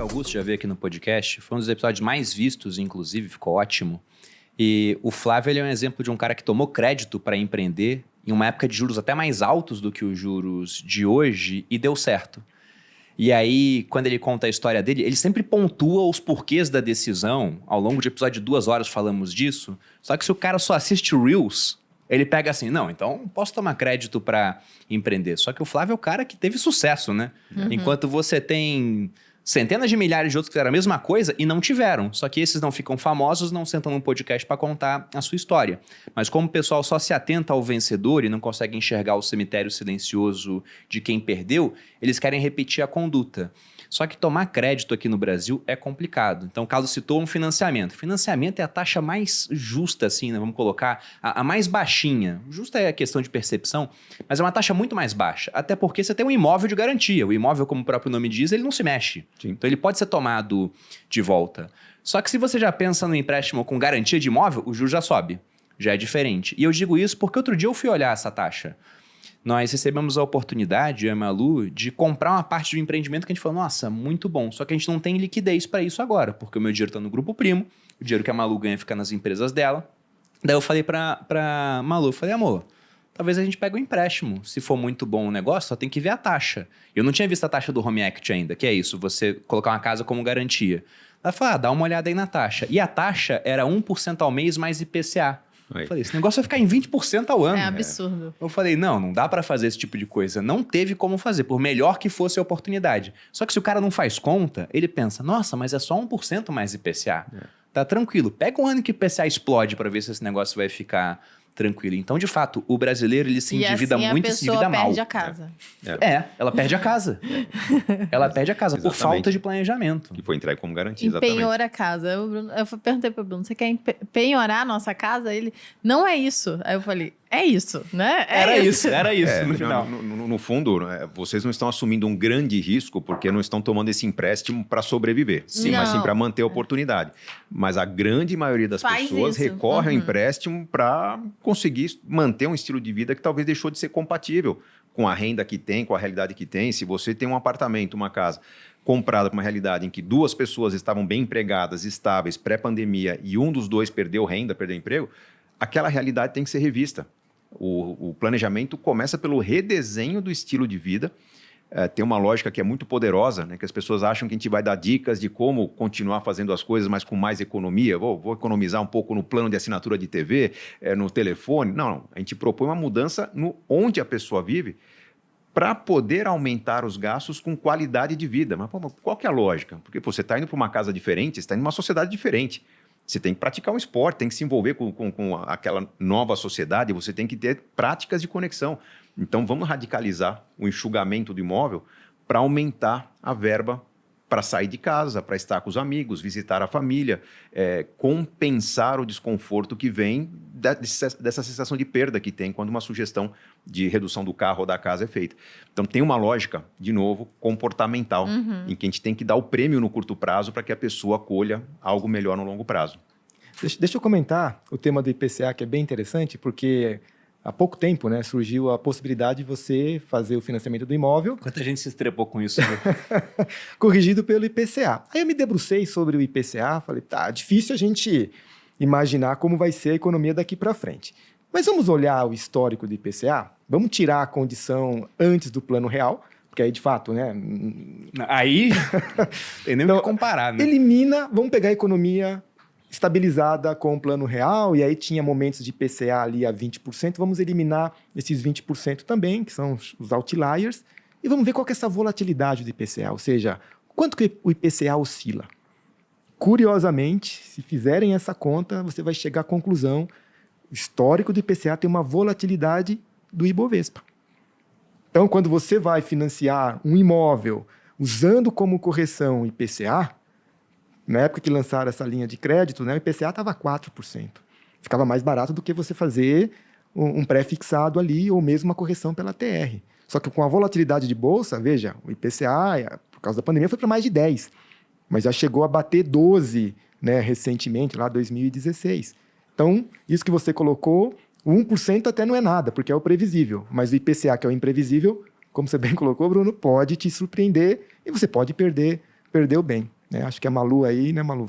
Augusto já veio aqui no podcast, foi um dos episódios mais vistos, inclusive, ficou ótimo. E o Flávio ele é um exemplo de um cara que tomou crédito para empreender em uma época de juros até mais altos do que os juros de hoje e deu certo. E aí, quando ele conta a história dele, ele sempre pontua os porquês da decisão. Ao longo de episódio de 2 horas falamos disso. Só que se o cara só assiste Reels, ele pega assim, não, então posso tomar crédito para empreender. Só que o Flávio é o cara que teve sucesso, né? Enquanto você tem centenas de milhares de outros que fizeram a mesma coisa e não tiveram. Só que esses não ficam famosos, não sentam num podcast para contar a sua história. Mas como o pessoal só se atenta ao vencedor e não consegue enxergar o cemitério silencioso de quem perdeu, eles querem repetir a conduta. Só que tomar crédito aqui no Brasil é complicado. Então, o Carlos citou um financiamento. Financiamento é a taxa mais justa, assim, né? Vamos colocar a mais baixinha. Justa é a questão de percepção, mas é uma taxa muito mais baixa. Até porque você tem um imóvel de garantia. O imóvel, como o próprio nome diz, ele não se mexe. Sim. Então, ele pode ser tomado de volta. Só que se você já pensa no empréstimo com garantia de imóvel, o juros já sobe. Já é diferente. E eu digo isso porque outro dia eu fui olhar essa taxa. Nós recebemos a oportunidade, eu e a Malu, de comprar uma parte do empreendimento que a gente falou, nossa, muito bom. Só que a gente não tem liquidez para isso agora, porque o meu dinheiro está no Grupo Primo, o dinheiro que a Malu ganha fica nas empresas dela. Daí eu falei para Malu, falei, amor, talvez a gente pegue um empréstimo. Se for muito bom o negócio, só tem que ver a taxa. Eu não tinha visto a taxa do Home Equity ainda, que é isso, você colocar uma casa como garantia. Ela falou, dá uma olhada aí na taxa. E a taxa era 1% ao mês mais IPCA. Eu falei, esse negócio vai ficar em 20% ao ano. É absurdo. Eu falei, não dá pra fazer esse tipo de coisa. Não teve como fazer, por melhor que fosse a oportunidade. Só que se o cara não faz conta, ele pensa, nossa, mas é só 1% mais IPCA. Tá tranquilo. Pega um ano que o IPCA explode pra ver se esse negócio vai ficar tranquilo. Então, de fato, o brasileiro, ele se endivida muito e se endivida mal. E a pessoa perde a casa. Ela perde a casa. Ela perde a casa por falta de planejamento. Que foi entregue como garantia, Empenhor a casa. Eu perguntei pro Bruno, você quer penhorar a nossa casa? Ele, não é isso. Aí eu falei, é isso, né? Era isso no final. No fundo, vocês não estão assumindo um grande risco porque não estão tomando esse empréstimo para sobreviver, mas sim para manter a oportunidade. Mas a grande maioria das pessoas recorre ao empréstimo para conseguir manter um estilo de vida que talvez deixou de ser compatível com a renda que tem, com a realidade que tem. Se você tem um apartamento, uma casa comprada para uma realidade em que 2 pessoas estavam bem empregadas, estáveis, pré-pandemia, e um dos 2 perdeu renda, perdeu emprego, aquela realidade tem que ser revista. O planejamento começa pelo redesenho do estilo de vida. Tem uma lógica que é muito poderosa, né? Que as pessoas acham que a gente vai dar dicas de como continuar fazendo as coisas, mas com mais economia. Vou economizar um pouco no plano de assinatura de TV, no telefone. Não, a gente propõe uma mudança no onde a pessoa vive para poder aumentar os gastos com qualidade de vida. Mas qual que é a lógica? Porque você está indo para uma casa diferente, você está indo para uma sociedade diferente. Você tem que praticar um esporte, tem que se envolver com aquela nova sociedade, você tem que ter práticas de conexão. Então, vamos radicalizar o enxugamento do imóvel para aumentar a verba para sair de casa, para estar com os amigos, visitar a família, compensar o desconforto que vem dessa sensação de perda que tem quando uma sugestão de redução do carro ou da casa é feita. Então, tem uma lógica, de novo, comportamental, em que a gente tem que dar o prêmio no curto prazo para que a pessoa colha algo melhor no longo prazo. Deixa eu comentar o tema do IPCA, que é bem interessante, porque há pouco tempo, né, surgiu a possibilidade de você fazer o financiamento do imóvel. Quanta gente se estrepou com isso, né? Corrigido pelo IPCA. Aí eu me debrucei sobre o IPCA, falei, tá, difícil a gente imaginar como vai ser a economia daqui para frente. Mas vamos olhar o histórico do IPCA? Vamos tirar a condição antes do Plano Real, porque aí, de fato, né... Aí, tem nem o que comparar, né? Elimina, vamos pegar a economia estabilizada com o Plano Real, e aí tinha momentos de IPCA ali a 20%, vamos eliminar esses 20% também, que são os outliers, e vamos ver qual que é essa volatilidade do IPCA, ou seja, quanto que o IPCA oscila. Curiosamente, se fizerem essa conta, você vai chegar à conclusão, o histórico do IPCA tem uma volatilidade do Ibovespa. Então, quando você vai financiar um imóvel usando como correção o IPCA, na época que lançaram essa linha de crédito, né, o IPCA estava 4%. Ficava mais barato do que você fazer um pré-fixado ali ou mesmo uma correção pela TR. Só que com a volatilidade de bolsa, veja, o IPCA, por causa da pandemia, foi para mais de 10%. Mas já chegou a bater 12%, né, recentemente, lá em 2016. Então, isso que você colocou, o 1% até não é nada, porque é o previsível. Mas o IPCA, que é o imprevisível, como você bem colocou, Bruno, pode te surpreender e você pode perder o bem. Acho que a Malu aí, né, Malu?